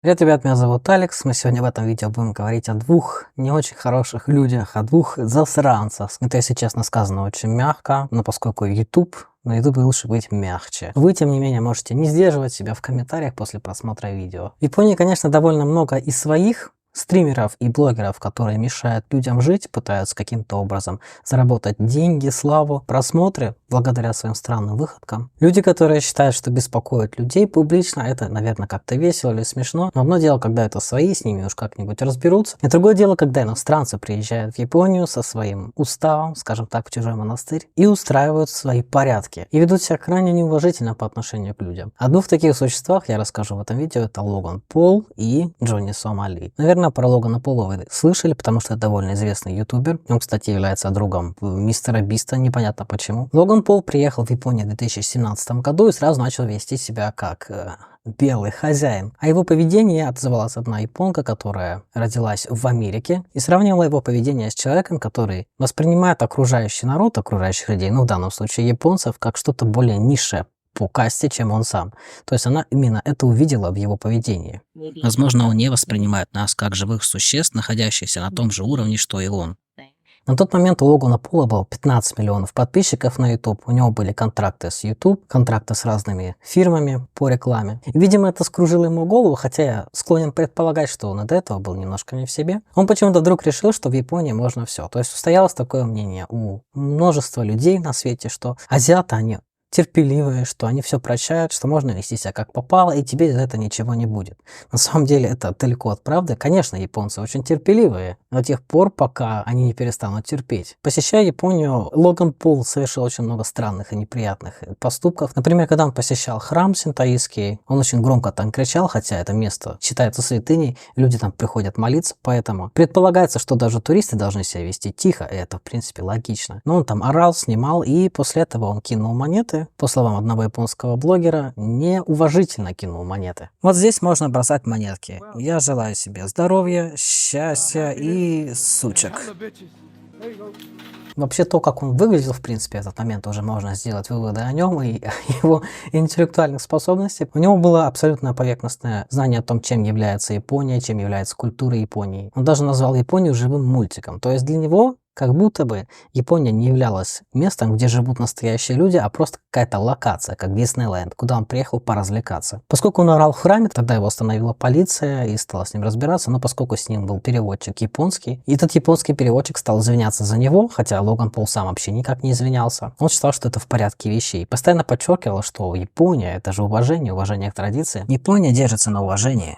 Привет, ребят, меня зовут Алекс. Мы сегодня в этом видео будем говорить о двух не очень хороших людях, о двух засранцах. Это, если честно, сказано очень мягко, но поскольку YouTube, на YouTube лучше быть мягче. Вы, тем не менее, можете не сдерживать себя в комментариях после просмотра видео. В Японии, конечно, довольно много и своих стримеров и блогеров, которые мешают людям жить, пытаются каким-то образом заработать деньги, славу, просмотры благодаря своим странным выходкам. Люди, которые считают, что беспокоят людей публично, это, наверное, как-то весело или смешно. Но одно дело, когда это свои, с ними уж как-нибудь разберутся. И другое дело, когда иностранцы приезжают в Японию со своим уставом, скажем так, в чужой монастырь, и устраивают свои порядки. И ведут себя крайне неуважительно по отношению к людям. О двух таких существах я расскажу в этом видео. Это Логан Пол и Джонни Сомали. Наверное, про Логана Пола вы слышали, потому что это довольно известный ютубер. Он, кстати, является другом мистера Биста, непонятно почему. Логан Пол приехал в Японию в 2017 году и сразу начал вести себя как белый хозяин. О его поведении отзывалась одна японка, которая родилась в Америке, и сравнивала его поведение с человеком, который воспринимает окружающий народ, окружающих людей, ну в данном случае японцев, как что-то более низшее по касте, чем он сам. То есть она именно это увидела в его поведении. Возможно, он не воспринимает нас как живых существ, находящихся на том же уровне, что и он. На тот момент у Логана Пола было 15 миллионов подписчиков на YouTube. У него были контракты с YouTube, контракты с разными фирмами по рекламе. И, видимо, это скружило ему голову, хотя я склонен предполагать, что он и до этого был немножко не в себе. Он почему-то вдруг решил, что в Японии можно все. То есть устоялось такое мнение у множества людей на свете, что азиаты, они терпеливые, что они все прощают, что можно вести себя как попало, и тебе за это ничего не будет. На самом деле это далеко от правды. Конечно, японцы очень терпеливые, до тех пор, пока они не перестанут терпеть. Посещая Японию, Логан Пол совершил очень много странных и неприятных поступков. Например, когда он посещал храм синтоистский, он очень громко там кричал, хотя это место считается святыней, люди там приходят молиться, поэтому предполагается, что даже туристы должны себя вести тихо, и это, в принципе, логично. Но он там орал, снимал, и после этого он кинул монеты. По словам одного японского блогера, неуважительно кинул монеты. Вот здесь можно бросать монетки. Я желаю себе здоровья, счастья и сучек. Вообще то, как он выглядел, в принципе, в этот момент уже можно сделать выводы о нем и о его интеллектуальных способностях. У него было абсолютно поверхностное знание о том, чем является Япония, чем является культура Японии. Он даже назвал Японию живым мультиком. То есть для него как будто бы Япония не являлась местом, где живут настоящие люди, а просто какая-то локация, как Диснейленд, куда он приехал поразвлекаться. Поскольку он орал в храме, тогда его остановила полиция и стала с ним разбираться, но поскольку с ним был переводчик японский, и этот японский переводчик стал извиняться за него, хотя Логан Пол сам вообще никак не извинялся, он считал, что это в порядке вещей. Постоянно подчеркивал, что Япония — это же уважение к традиции. Япония держится на уважении.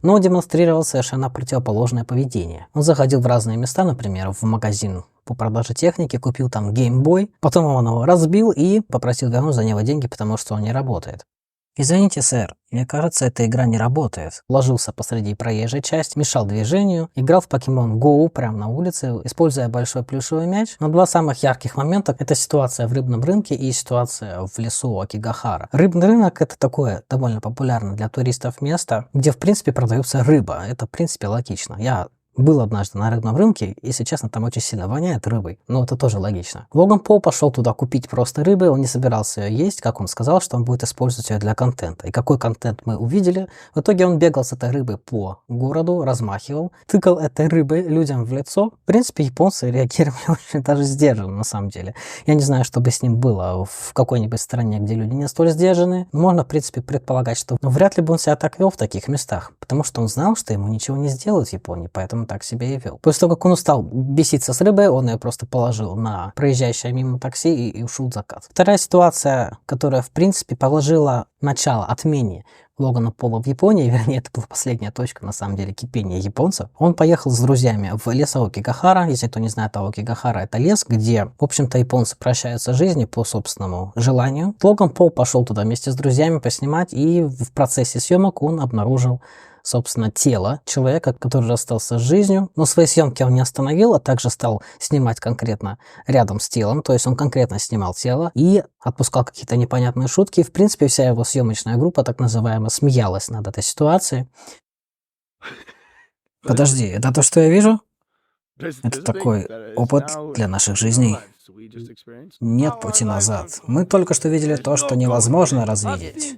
Но демонстрировал совершенно противоположное поведение. Он заходил в разные места, например, в магазин по продаже техники, купил там геймбой, потом он его разбил и попросил вернуть за него деньги, потому что он не работает. «Извините, сэр, мне кажется, эта игра не работает». Ложился посреди проезжей части, мешал движению, играл в Pokemon Go прямо на улице, используя большой плюшевый мяч. Но два самых ярких момента — это ситуация в рыбном рынке и ситуация в лесу Акигахара. Рыбный рынок — это такое довольно популярное для туристов место, где, в принципе, продается рыба. Это, в принципе, логично. Я был однажды на рыбном рынке, если честно, там очень сильно воняет рыбой, но это тоже логично. Логан Пол пошел туда купить просто рыбы, он не собирался ее есть, как он сказал, что он будет использовать ее для контента. И какой контент мы увидели? В итоге он бегал с этой рыбой по городу, размахивал, тыкал этой рыбой людям в лицо. В принципе, японцы реагировали очень даже сдержанно, на самом деле. Я не знаю, что бы с ним было в какой-нибудь стране, где люди не столь сдержаны. Но можно, в принципе, предполагать, что вряд ли бы он себя так вел в таких местах, потому что он знал, что ему ничего не сделают в Японии, поэтому так себя и вел. После того, как он устал беситься с рыбой, он ее просто положил на проезжающее мимо такси и ушел в закат. Вторая ситуация, которая, в принципе, положила начало отмене Логана Пола в Японии, вернее, это была последняя точка, на самом деле, кипения японцев. Он поехал с друзьями в лес Аокигахара. Если кто не знает, Аокигахара — это лес, где, в общем-то, японцы прощаются с жизнью по собственному желанию. Логан Пол пошел туда вместе с друзьями поснимать, и в процессе съемок он обнаружил, собственно, тело человека, который расстался с жизнью. Но свои съемки он не остановил, а также стал снимать конкретно рядом с телом. То есть он конкретно снимал тело и отпускал какие-то непонятные шутки. И, в принципе, вся его съемочная группа, так называемая, смеялась над этой ситуацией. Подожди, это то, что я вижу? Это такой опыт для наших жизней. Нет пути назад. Мы только что видели то, что невозможно развидеть.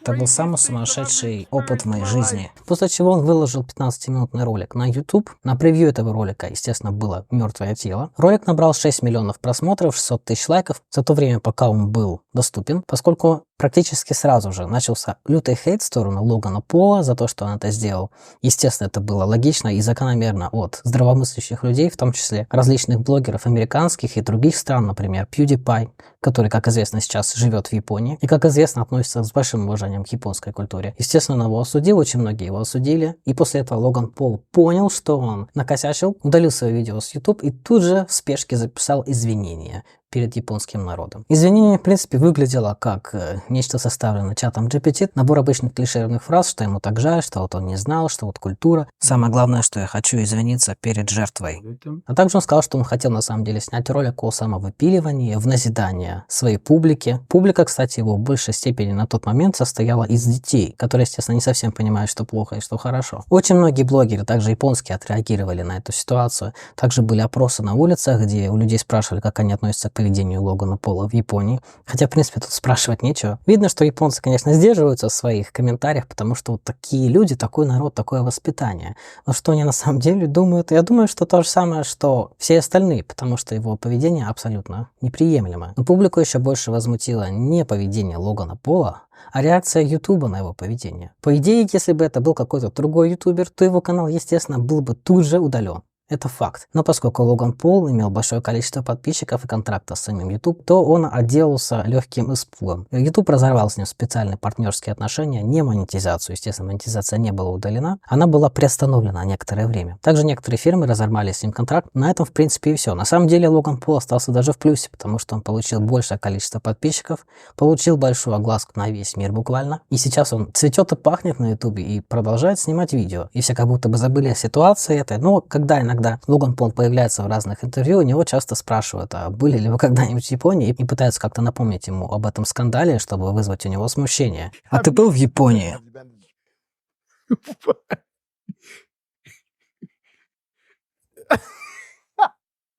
Это был самый сумасшедший опыт в моей жизни. После чего он выложил 15-минутный ролик на YouTube. На превью этого ролика, естественно, было мертвое тело. Ролик набрал 6 миллионов просмотров, 600 тысяч лайков за то время, пока он был доступен, поскольку практически сразу же начался лютый хейт в сторону Логана Пола за то, что он это сделал. Естественно, это было логично и закономерно от здравомыслящих людей, в том числе различных блогеров американских и других стран, например, PewDiePie, который, как известно, сейчас живет в Японии и, как известно, относится с большим уважением к японской культуре. Естественно, он его осудил, очень многие его осудили, и после этого Логан Пол понял, что он накосячил, удалил свое видео с YouTube и тут же в спешке записал извинения перед японским народом. Извинение, в принципе, выглядело как нечто составленное чатом GPT, набор обычных клишированных фраз, что ему так жаль, что вот он не знал, что вот культура. Самое главное, что я хочу извиниться перед жертвой. А также он сказал, что он хотел на самом деле снять ролик о самовыпиливании в назидание своей публике. Публика, кстати, его в большей степени на тот момент состояла из детей, которые, естественно, не совсем понимают, что плохо и что хорошо. Очень многие блогеры, также японские, отреагировали на эту ситуацию. Также были опросы на улицах, где у людей спрашивали, как они относятся к поведению Логана Пола в Японии. Хотя, в принципе, тут спрашивать нечего. Видно, что японцы, конечно, сдерживаются в своих комментариях, потому что вот такие люди, такой народ, такое воспитание. Но что они на самом деле думают? Я думаю, что то же самое, что все остальные, потому что его поведение абсолютно неприемлемо. Но публику еще больше возмутило не поведение Логана Пола, а реакция Ютуба на его поведение. По идее, если бы это был какой-то другой ютубер, то его канал, естественно, был бы тут же удален. Это факт. Но поскольку Логан Пол имел большое количество подписчиков и контрактов с самим YouTube, то он отделался легким испугом. YouTube разорвал с ним специальные партнерские отношения, не монетизацию. Естественно, монетизация не была удалена. Она была приостановлена некоторое время. Также некоторые фирмы разорвали с ним контракт. На этом, в принципе, и все. На самом деле, Логан Пол остался даже в плюсе, потому что он получил большее количество подписчиков, получил большую огласку на весь мир буквально. И сейчас он цветет и пахнет на YouTube и продолжает снимать видео. И все как будто бы забыли о ситуации этой. Но когда иногда Логан Пол появляется в разных интервью, у него часто спрашивают, а были ли вы когда-нибудь в Японии, и пытаются как-то напомнить ему об этом скандале, чтобы вызвать у него смущение. А ты был в Японии?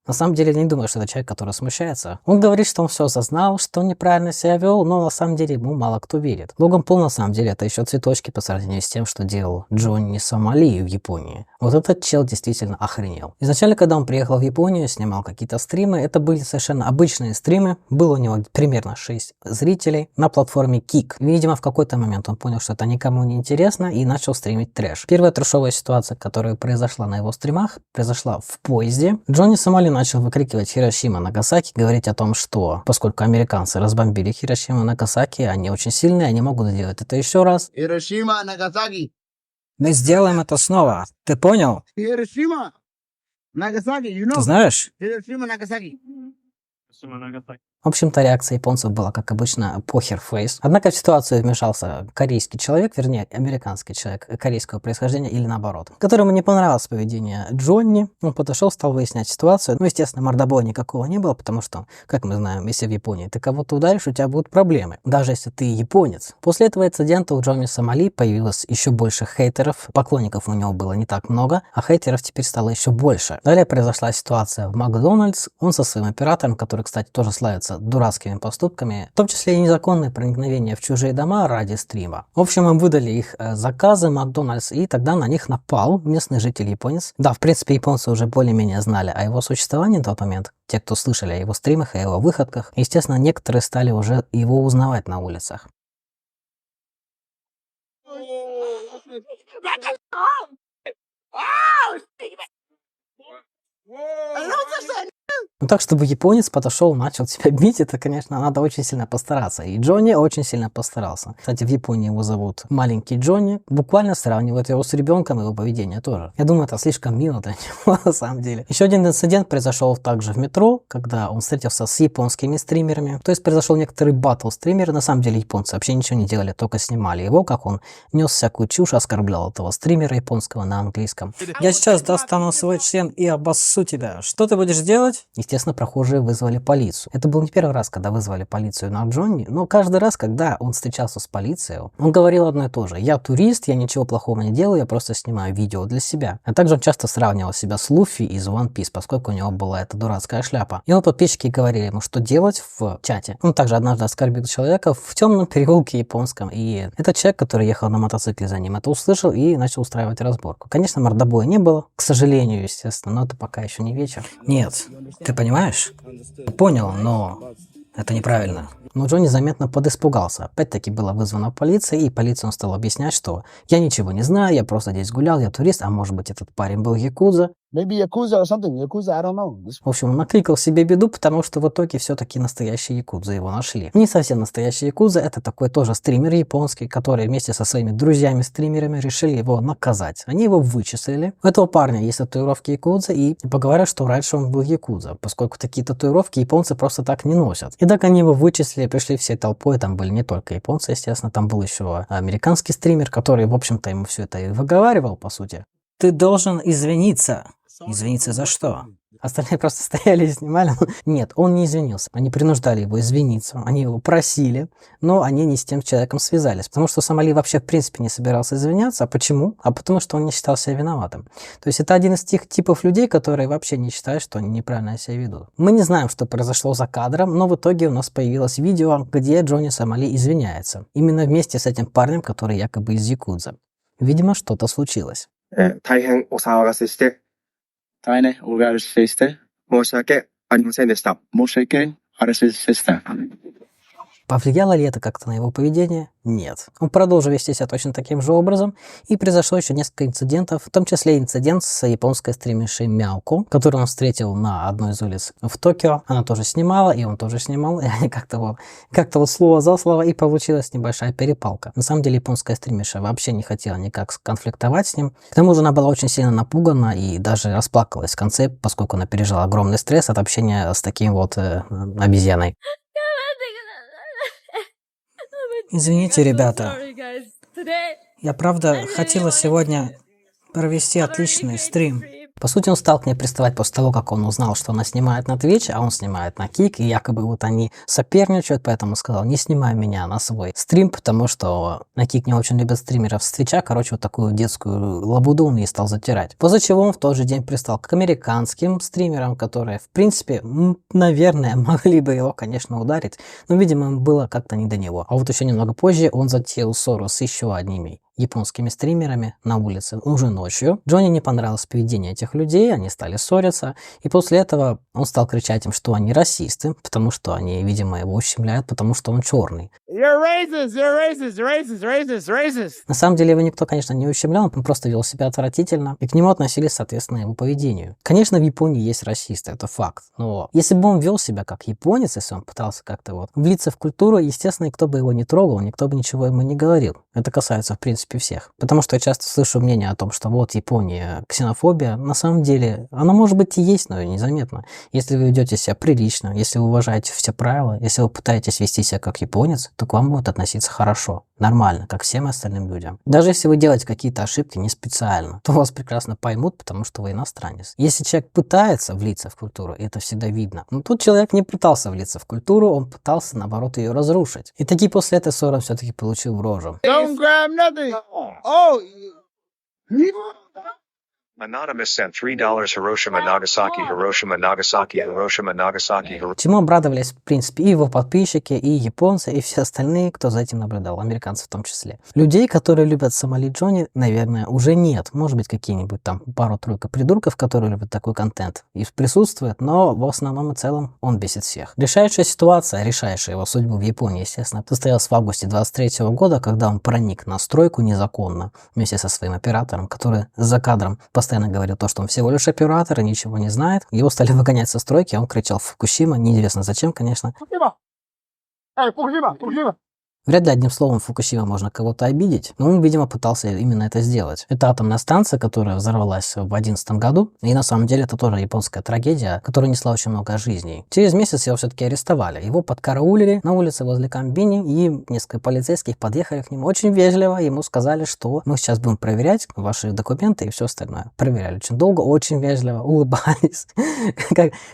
На самом деле, я не думаю, что это человек, который смущается. Он говорит, что он все осознал, что он неправильно себя вел, но на самом деле ему мало кто верит. Логан Пол, на самом деле, это еще цветочки по сравнению с тем, что делал Джонни Сомали в Японии. Вот этот чел действительно охренел. Изначально, когда он приехал в Японию, снимал какие-то стримы, это были совершенно обычные стримы. Было у него примерно 6 зрителей на платформе Kick. Видимо, в какой-то момент он понял, что это никому не интересно, и начал стримить трэш. Первая трэшовая ситуация, которая произошла на его стримах, произошла в поезде. Джонни Сомали начал выкрикивать Хиросима, Нагасаки, говорить о том, что поскольку американцы разбомбили Хиросиму и Нагасаки, они очень сильные, они могут сделать это еще раз. Хиросима, Нагасаки. Мы сделаем это снова. Ты понял? Хиросима, Нагасаки, Ты знаешь? Хиросима, Нагасаки. В общем-то, реакция японцев была, как обычно, похер фейс. Однако в ситуацию вмешался корейский человек, вернее, американский человек корейского происхождения или наоборот, которому не понравилось поведение Джонни. Он подошел, стал выяснять ситуацию. Ну, естественно, мордобоя никакого не было, потому что, как мы знаем, если в Японии ты кого-то ударишь, у тебя будут проблемы, даже если ты японец. После этого инцидента у Джонни Сомали появилось еще больше хейтеров. Поклонников у него было не так много, а хейтеров теперь стало еще больше. Далее произошла ситуация в Макдональдс. Он со своим оператором, который, кстати, тоже славится дурацкими поступками, в том числе и незаконное проникновение в чужие дома ради стрима. В общем, им выдали их заказы Макдональдс, и тогда на них напал местный житель японец. Да, в принципе, японцы уже более-менее знали о его существовании на тот момент, те, кто слышали о его стримах, о его выходках. Естественно, некоторые стали уже его узнавать на улицах. Ну так, чтобы японец подошел, начал тебя бить, это, конечно, надо очень сильно постараться. И Джонни очень сильно постарался. Кстати, в Японии его зовут маленький Джонни. Буквально сравнивают его с ребенком, его поведение тоже. Я думаю, это слишком мило для него, на самом деле. Еще один инцидент произошел также в метро, когда он встретился с японскими стримерами. То есть произошел некоторый баттл стример. На самом деле японцы вообще ничего не делали, только снимали его, как он нес всякую чушь, оскорблял этого стримера японского на английском. Я сейчас достану свой член и обоссу тебя. Что ты будешь делать? Естественно, естественно, прохожие вызвали полицию. Это был не первый раз, когда вызвали полицию на Джонни, но каждый раз, когда он встречался с полицией, он говорил одно и то же. Я турист, я ничего плохого не делаю, я просто снимаю видео для себя. А также он часто сравнивал себя с Луфи из One Piece, поскольку у него была эта дурацкая шляпа. Его подписчики говорили ему, что делать в чате. Он также однажды оскорбил человека в темном переулке японском, и этот человек, который ехал на мотоцикле за ним, это услышал и начал устраивать разборку. Конечно, мордобоя не было, к сожалению, естественно, но это пока еще не вечер. Нет, ты понимаешь? Понял, но это неправильно. Но Джонни заметно подиспугался. Опять-таки была вызвана полиция, и полиция он стал объяснять, что я ничего не знаю, я просто здесь гулял, я турист, а может быть этот парень был якудза. Maybe Yakuza or something. Yakuza, I don't know. В общем, он накликал себе беду, потому что в итоге все-таки настоящие якудзы его нашли. Не совсем настоящий якудза, это такой тоже стример японский, который вместе со своими друзьями-стримерами решили его наказать. Они его вычислили. У этого парня есть татуировки якудза, и поговорят, что раньше он был якудза, поскольку такие татуировки японцы просто так не носят. И так они его вычислили, пришли всей толпой, там были не только японцы, естественно, там был еще американский стример, который, в общем-то, ему все это и выговаривал, по сути. Ты должен извиниться. Извиниться за что? Остальные просто стояли и снимали. Нет, он не извинился. Они принуждали его извиниться, они его просили, но они не с тем человеком связались. Потому что Сомали вообще в принципе не собирался извиняться. А почему? А потому что он не считал себя виноватым. То есть это один из тех типов людей, которые вообще не считают, что они неправильно себя ведут. Мы не знаем, что произошло за кадром, но в итоге у нас появилось видео, где Джонни Сомали извиняется. Именно вместе с этим парнем, который якобы из Якудза. Видимо, что-то случилось. 大変お騒がせして、大変お騒がせして申し訳ありませんでした。申し訳ありませんでした。 Повлияло ли это как-то на его поведение? Нет. Он продолжил вести себя точно таким же образом, и произошло еще несколько инцидентов, в том числе инцидент с японской стримершей Мяуко, которую он встретил на одной из улиц в Токио. Она тоже снимала, и он тоже снимал, и они как-то вот слово за слово, и получилась небольшая перепалка. На самом деле японская стримерша вообще не хотела никак конфликтовать с ним. К тому же она была очень сильно напугана и даже расплакалась в конце, поскольку она пережила огромный стресс от общения с таким вот обезьяной. Извините, ребята. Я правда хотела сегодня провести отличный стрим. По сути, он стал к ней приставать после того, как он узнал, что она снимает на Twitch, а он снимает на Kick, и якобы вот они соперничают, поэтому сказал, не снимай меня на свой стрим, потому что на Kick не очень любят стримеров с Твича, короче, вот такую детскую лабуду он ей стал затирать. После чего он в тот же день пристал к американским стримерам, которые, в принципе, наверное, могли бы его, конечно, ударить, но, видимо, им было как-то не до него. А вот еще немного позже он затеял ссору с еще одними японскими стримерами на улице уже ночью. Джонни не понравилось поведение этих людей, они стали ссориться, и после этого он стал кричать им, что они расисты, потому что они, видимо, его ущемляют, потому что он черный. You're racist, you're racist, racist, racist, racist. На самом деле его никто, конечно, не ущемлял, он просто вел себя отвратительно, и к нему относились, соответственно, его поведению. Конечно, в Японии есть расисты, это факт, но если бы он вел себя как японец, если он пытался как-то вот влиться в культуру, естественно, никто бы его не трогал, никто бы ничего ему не говорил. Это касается, в принципе, всех. Потому что я часто слышу мнение о том, что вот Япония ксенофобия. На самом деле, она может быть и есть, но незаметно. Если вы ведете себя прилично, если вы уважаете все правила, если вы пытаетесь вести себя как японец, то к вам будут относиться хорошо, нормально, как всем остальным людям. Даже если вы делаете какие-то ошибки не специально, то вас прекрасно поймут, потому что вы иностранец. Если человек пытается влиться в культуру, и это всегда видно, но тут человек не пытался влиться в культуру, он пытался, наоборот, ее разрушить. И таки после этой ссоры он все-таки получил в рожу. Don't grab nothing. Oh. Anonymous sent $3 Hiroshima, Nagasaki, Hiroshima, Nagasaki, Hiroshima, Nagasaki, Hiroshima. Чему обрадовались, в принципе, и его подписчики, и японцы, и все остальные, кто за этим наблюдал, американцы в том числе. Людей, которые любят Сомали Джонни, наверное, уже нет. Может быть, какие-нибудь там пару-тройка придурков, которые любят такой контент, и присутствует, но в основном и целом он бесит всех. Решающая ситуация, решающая его судьбу в Японии, естественно, состоялась в августе 23 года, когда он проник на стройку незаконно вместе со своим оператором, который за кадром постоянно говорил то, что он всего лишь оператор и ничего не знает. Его стали выгонять со стройки, он кричал «Фукусима», неизвестно зачем, конечно. Fukushima. Hey, Fukushima, Fukushima. Вряд ли одним словом Фукусима можно кого-то обидеть, но он, видимо, пытался именно это сделать. Это атомная станция, которая взорвалась в 2011 году, и на самом деле это тоже японская трагедия, которая несла очень много жизней. Через месяц его все-таки арестовали. Его подкараулили на улице возле Камбини, и несколько полицейских подъехали к нему очень вежливо, ему сказали, что мы сейчас будем проверять ваши документы и все остальное. Проверяли очень долго, очень вежливо, улыбались,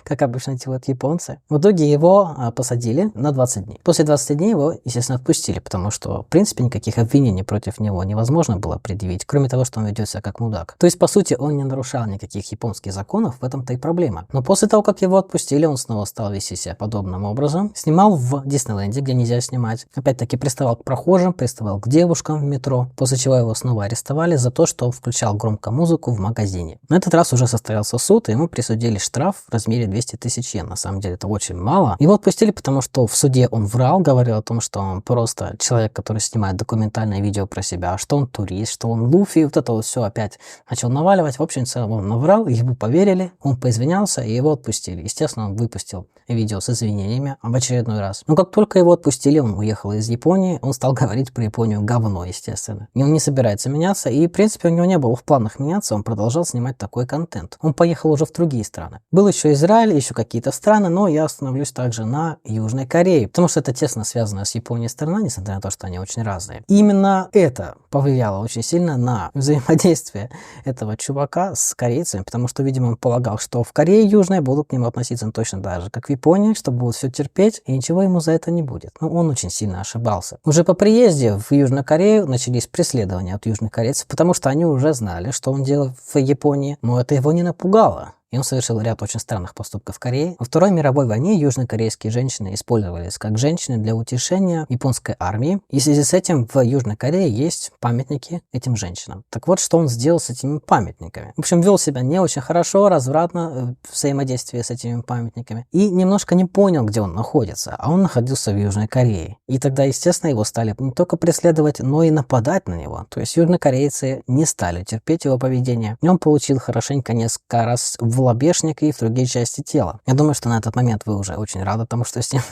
как обычно делают японцы. В итоге его посадили на 20 дней. После 20 дней его, естественно, отпустили, потому что, в принципе, никаких обвинений против него невозможно было предъявить, кроме того, что он ведет себя как мудак. То есть, по сути, он не нарушал никаких японских законов, в этом-то и проблема. Но после того, как его отпустили, он снова стал вести себя подобным образом. Снимал в Диснейленде, где нельзя снимать. Опять-таки, приставал к прохожим, приставал к девушкам в метро, после чего его снова арестовали за то, что он включал громко музыку в магазине. На этот раз уже состоялся суд, и ему присудили штраф в размере 200 тысяч йен. На самом деле, это очень мало. Его отпустили, потому что в суде он врал, говорил о том, что он просто человек, который снимает документальное видео про себя, что он турист, что он Луфи, вот это вот все опять начал наваливать. В общем, целом он наврал, ему поверили, он поизвинялся, и его отпустили. Естественно, он выпустил видео с извинениями в очередной раз. Но как только его отпустили, он уехал из Японии, он стал говорить про Японию говно, естественно. И он не собирается меняться, и, в принципе, у него не было в планах меняться, он продолжал снимать такой контент. Он поехал уже в другие страны. Был еще Израиль, еще какие-то страны, но я остановлюсь также на Южной Корее, потому что это тесно связано с Японией страна, несмотря на то, что они очень разные. И именно это повлияло очень сильно на взаимодействие этого чувака с корейцами, потому что, видимо, он полагал, что в Корее Южной будут к нему относиться точно так же, как в Японии, что будут все терпеть, и ничего ему за это не будет. Но он очень сильно ошибался. Уже по приезде в Южную Корею начались преследования от южных корейцев, потому что они уже знали, что он делал в Японии, но это его не напугало. И он совершил ряд очень странных поступков в Корее. Во Второй мировой войне южнокорейские женщины использовались как женщины для утешения японской армии. И в связи с этим в Южной Корее есть памятники этим женщинам. Так вот, что он сделал с этими памятниками. В общем, вел себя не очень хорошо, развратно в взаимодействии с этими памятниками. И немножко не понял, где он находится. А он находился в Южной Корее. И тогда, естественно, его стали не только преследовать, но и нападать на него. То есть южнокорейцы не стали терпеть его поведение. И он получил хорошенько несколько раз в лобешник и в другие части тела. Я думаю, что на этот момент вы уже очень рады тому, что с ним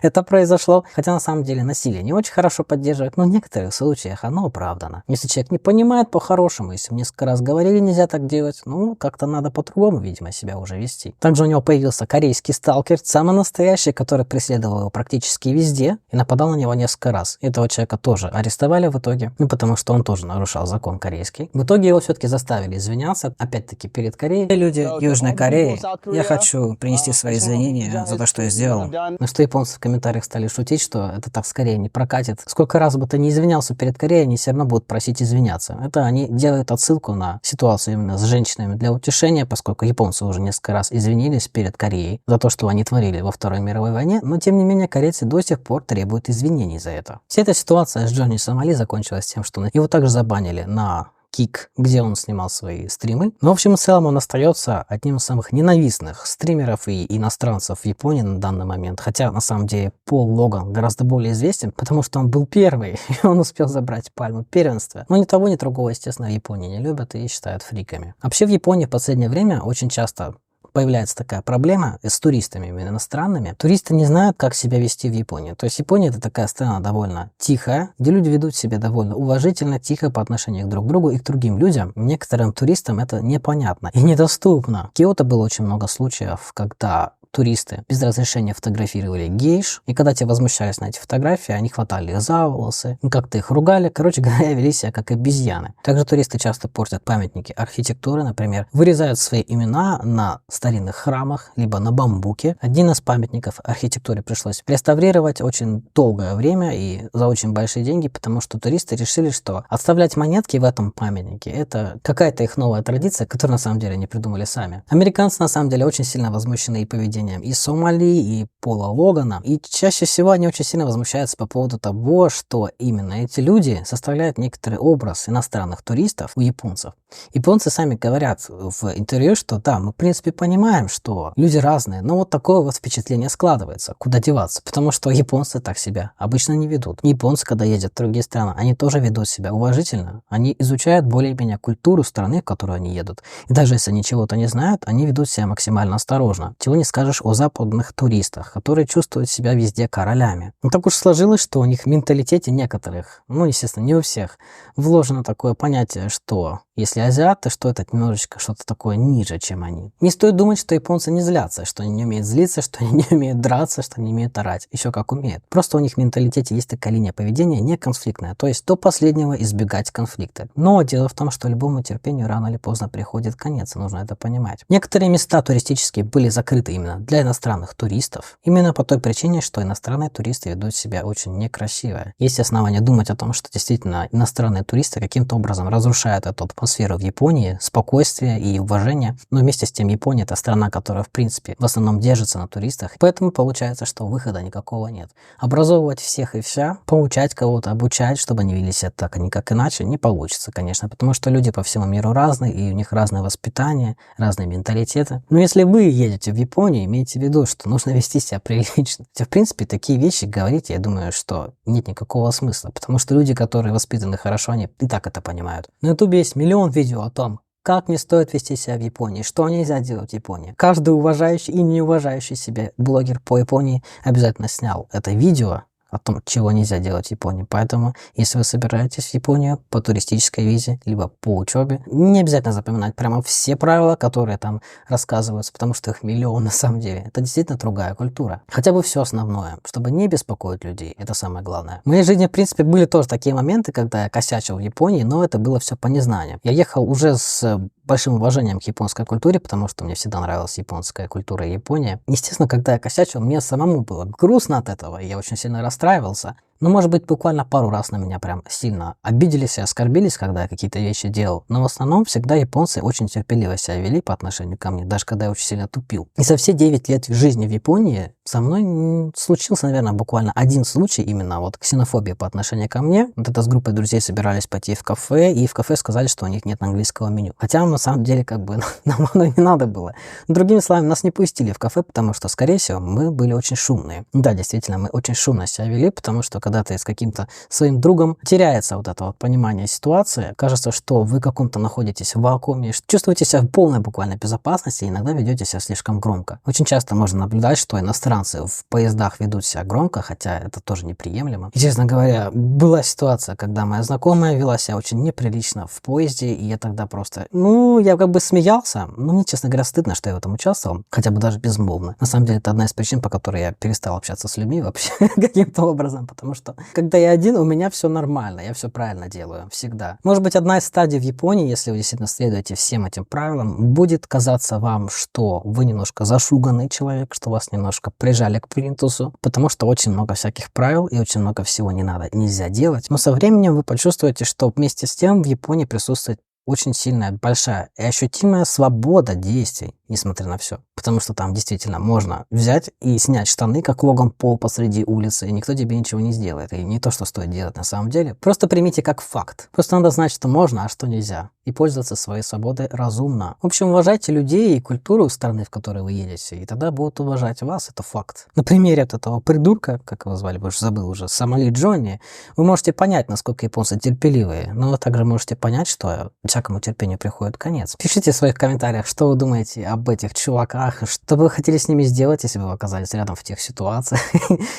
это произошло. Хотя на самом деле насилие не очень хорошо поддерживает, но в некоторых случаях оно оправдано. Если человек не понимает по-хорошему, если несколько раз говорили, нельзя так делать, ну, как-то надо по-другому, видимо, себя уже вести. Также у него появился корейский сталкер, самый настоящий, который преследовал его практически везде и нападал на него несколько раз. Этого человека тоже арестовали в итоге, ну, потому что он тоже нарушал закон корейский. В итоге его все-таки заставили извиняться, опять-таки, перед Кореей. Люди Южной Кореи, я хочу принести свои извинения за то, что я сделал. На что японцы в комментариях стали шутить, что это так скорее не прокатит. Сколько раз бы ты не извинялся перед Кореей, они все равно будут просить извиняться. Это они делают отсылку на ситуацию именно с женщинами для утешения, поскольку японцы уже несколько раз извинились перед Кореей за то, что они творили во Второй мировой войне, но тем не менее корейцы до сих пор требуют извинений за это. Вся эта ситуация с Джонни Сомали закончилась тем, что его также забанили на Кик, где он снимал свои стримы. Но в общем и целом он остается одним из самых ненавистных стримеров и иностранцев в Японии на данный момент. Хотя на самом деле Пол Логан гораздо более известен, потому что он был первый, и он успел забрать пальму первенства. Но ни того, ни другого, естественно, в Японии не любят и считают фриками. Вообще в Японии в последнее время очень часто появляется такая проблема с туристами, именно иностранными. Туристы не знают, как себя вести в Японии. То есть Япония — это такая страна довольно тихая, где люди ведут себя довольно уважительно, тихо по отношению друг к другу и к другим людям. Некоторым туристам это непонятно и недоступно. В Киото было очень много случаев, когда туристы без разрешения фотографировали гейш, и когда те возмущались на эти фотографии, они хватали их за волосы, как-то их ругали, короче говоря, вели себя как обезьяны. Также туристы часто портят памятники архитектуры, например, вырезают свои имена на старинных храмах, либо на бамбуке. Один из памятников архитектуры пришлось реставрировать очень долгое время и за очень большие деньги, потому что туристы решили, что оставлять монетки в этом памятнике — это какая-то их новая традиция, которую на самом деле они придумали сами. Американцы на самом деле очень сильно возмущены и поведением и Сомали, и Пола Логана. И чаще всего они очень сильно возмущаются по поводу того, что именно эти люди составляют некоторый образ иностранных туристов у японцев. Японцы сами говорят в интервью, что да, мы в принципе понимаем, что люди разные, но вот такое вот впечатление складывается. Куда деваться? Потому что японцы так себя обычно не ведут. Японцы, когда ездят в другие страны, они тоже ведут себя уважительно. Они изучают более-менее культуру страны, в которую они едут. И даже если они чего-то не знают, они ведут себя максимально осторожно. Чего не скажешь скажешь о западных туристах, которые чувствуют себя везде королями. Но так уж сложилось, что у них в менталитете некоторых, ну, естественно, не у всех, вложено такое понятие, что если азиаты, что это немножечко что-то такое ниже, чем они. Не стоит думать, что японцы не злятся, что они не умеют злиться, что они не умеют драться, что они не умеют орать. Еще как умеют. Просто у них в менталитете есть такая линия поведения не конфликтная, то есть до последнего избегать конфликта. Но дело в том, что любому терпению рано или поздно приходит конец, и нужно это понимать. Некоторые места туристические были закрыты именно для иностранных туристов. Именно по той причине, что иностранные туристы ведут себя очень некрасиво. Есть основания думать о том, что действительно иностранные туристы каким-то образом разрушают эту атмосферу в Японии, спокойствие и уважение. Но вместе с тем Япония — это страна, которая в принципе в основном держится на туристах. Поэтому получается, что выхода никакого нет. Образовывать всех и вся, поучать кого-то, обучать, чтобы они вели себя так, а никак иначе, не получится, конечно. Потому что люди по всему миру разные, и у них разное воспитание, разные менталитеты. Но если вы едете в Японию, имейте в виду, что нужно вести себя прилично. Хотя, в принципе, такие вещи говорить, я думаю, что нет никакого смысла. Потому что люди, которые воспитаны хорошо, они и так это понимают. На ютубе есть миллион видео о том, как не стоит вести себя в Японии, что нельзя делать в Японии. Каждый уважающий и не уважающий себя блогер по Японии обязательно снял это видео о том, чего нельзя делать в Японии. Поэтому, если вы собираетесь в Японию по туристической визе, либо по учебе, не обязательно запоминать прямо все правила, которые там рассказываются, потому что их миллион на самом деле. Это действительно другая культура. Хотя бы все основное, чтобы не беспокоить людей, это самое главное. В моей жизни, в принципе, были тоже такие моменты, когда я косячил в Японии, но это было все по незнанию. Я ехал уже с большим уважением к японской культуре, потому что мне всегда нравилась японская культура и Япония. Естественно, когда я косячил, мне самому было грустно от этого, и я очень сильно расстраивался. Но, может быть, буквально пару раз на меня прям сильно обиделись и оскорбились, когда я какие-то вещи делал. Но в основном всегда японцы очень терпеливо себя вели по отношению ко мне, даже когда я очень сильно тупил. И за все 9 лет жизни в Японии со мной случился, наверное, буквально один случай именно вот ксенофобии по отношению ко мне. Вот это с группой друзей собирались пойти в кафе, и в кафе сказали, что у них нет английского меню. Хотя, на самом деле, как бы, нам оно не надо было. Другими словами, нас не пустили в кафе, потому что, скорее всего, мы были очень шумные. Да, действительно, мы очень шумно себя вели, потому что когда ты с каким-то своим другом, теряется вот это вот понимание ситуации. Кажется, что вы каком-то находитесь в вакууме, чувствуете себя в полной буквально безопасности и иногда ведете себя слишком громко. Очень часто можно наблюдать, что иностранцы в поездах ведут себя громко, хотя это тоже неприемлемо. И, честно говоря, была ситуация, когда моя знакомая вела себя очень неприлично в поезде, и я тогда просто, я как бы смеялся, но мне, честно говоря, стыдно, что я в этом участвовал, хотя бы даже безмолвно. На самом деле, это одна из причин, по которой я перестал общаться с людьми вообще каким-то образом, потому что когда я один, у меня все нормально, я все правильно делаю, всегда. Может быть, одна из стадий в Японии, если вы действительно следуете всем этим правилам, будет казаться вам, что вы немножко зашуганный человек, что вас немножко прижали к плинтусу, потому что очень много всяких правил и очень много всего нельзя делать. Но со временем вы почувствуете, что вместе с тем в Японии присутствует очень сильная, большая и ощутимая свобода действий, несмотря на все. Потому что там действительно можно взять и снять штаны, как Логан Пол посреди улицы, и никто тебе ничего не сделает. И не то, что стоит делать на самом деле. Просто примите как факт. Просто надо знать, что можно, а что нельзя. И пользоваться своей свободой разумно. В общем, уважайте людей и культуру страны, в которой вы едете, и тогда будут уважать вас. Это факт. На примере вот этого придурка, как его звали, больше забыл уже, Сомали Джонни, вы можете понять, насколько японцы терпеливые, но вы также можете понять, что всякому терпению приходит конец. Пишите в своих комментариях, что вы думаете об этих чуваках, что бы вы хотели с ними сделать, если бы вы оказались рядом в тех ситуациях.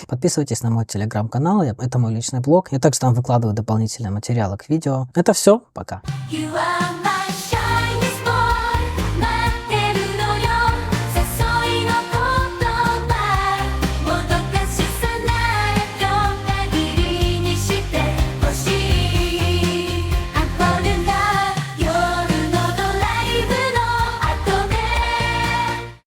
Подписывайтесь на мой телеграм-канал, это мой личный блог. Я также там выкладываю дополнительные материалы к видео. Это все, пока. You are